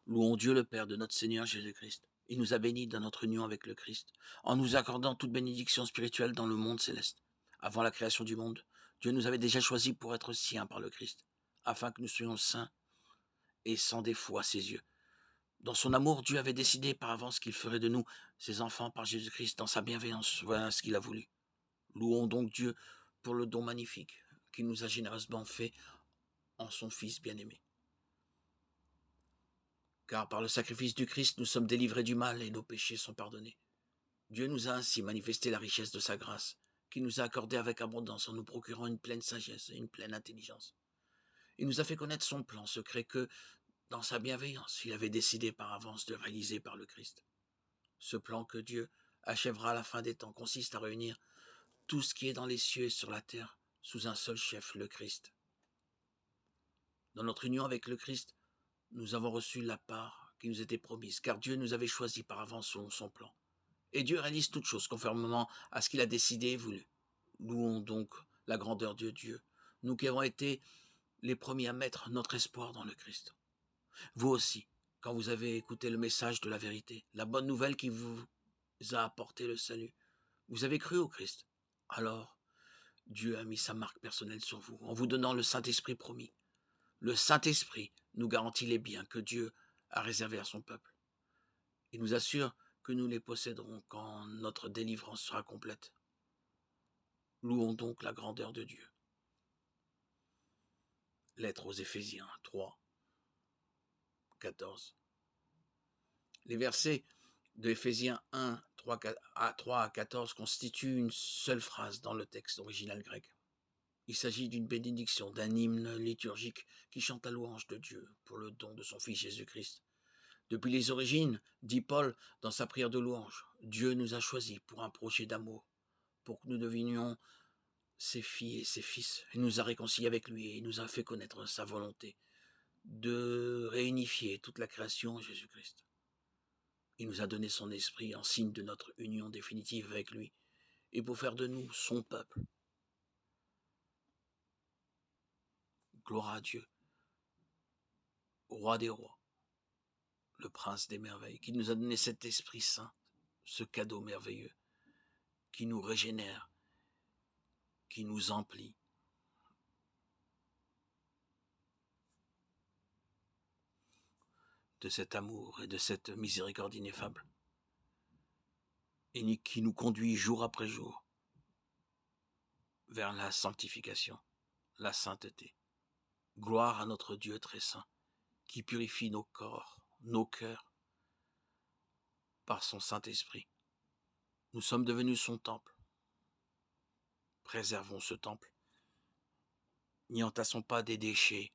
Louons Dieu le Père de notre Seigneur Jésus-Christ. Il nous a bénis dans notre union avec le Christ, en nous accordant toute bénédiction spirituelle dans le monde céleste. Avant la création du monde, Dieu nous avait déjà choisis pour être siens par le Christ, afin que nous soyons saints et sans défaut à ses yeux. Dans son amour, Dieu avait décidé par avance qu'il ferait de nous ses enfants par Jésus-Christ dans sa bienveillance. Voilà ce qu'il a voulu. Louons donc Dieu pour le don magnifique qu'il nous a généreusement fait en son Fils bien-aimé. Car par le sacrifice du Christ, nous sommes délivrés du mal et nos péchés sont pardonnés. Dieu nous a ainsi manifesté la richesse de sa grâce, qu'il nous a accordée avec abondance en nous procurant une pleine sagesse et une pleine intelligence. Il nous a fait connaître son plan secret que, dans sa bienveillance, il avait décidé par avance de réaliser par le Christ. Ce plan que Dieu achèvera à la fin des temps consiste à réunir tout ce qui est dans les cieux et sur la terre sous un seul chef, le Christ. Dans notre union avec le Christ, nous avons reçu la part qui nous était promise, car Dieu nous avait choisis par avance selon son plan. Et Dieu réalise toutes choses conformément à ce qu'il a décidé et voulu. Louons donc la grandeur de Dieu, nous qui avons été les premiers à mettre notre espoir dans le Christ. Vous aussi, quand vous avez écouté le message de la vérité, la bonne nouvelle qui vous a apporté le salut, vous avez cru au Christ. Alors, Dieu a mis sa marque personnelle sur vous, en vous donnant le Saint-Esprit promis. Le Saint-Esprit nous garantit les biens que Dieu a réservés à son peuple. Il nous assure que nous les posséderons quand notre délivrance sera complète. Louons donc la grandeur de Dieu. Lettre aux Éphésiens 3, 14. Les versets de Éphésiens 1, 3 à 14 constituent une seule phrase dans le texte original grec. Il s'agit d'une bénédiction, d'un hymne liturgique qui chante la louange de Dieu pour le don de son Fils Jésus-Christ. Depuis les origines, dit Paul dans sa prière de louange, Dieu nous a choisis pour un projet d'amour, pour que nous devenions ses filles et ses fils. Il nous a réconciliés avec lui et il nous a fait connaître sa volonté de réunifier toute la création en Jésus-Christ. Il nous a donné son esprit en signe de notre union définitive avec lui et pour faire de nous son peuple. Gloire à Dieu, au roi des rois, le prince des merveilles, qui nous a donné cet Esprit Saint, ce cadeau merveilleux, qui nous régénère, qui nous emplit. De cet amour et de cette miséricorde ineffable, et qui nous conduit jour après jour vers la sanctification, la sainteté. Gloire à notre Dieu très saint, qui purifie nos corps, nos cœurs, par son Saint-Esprit. Nous sommes devenus son temple. Préservons ce temple. N'y entassons pas des déchets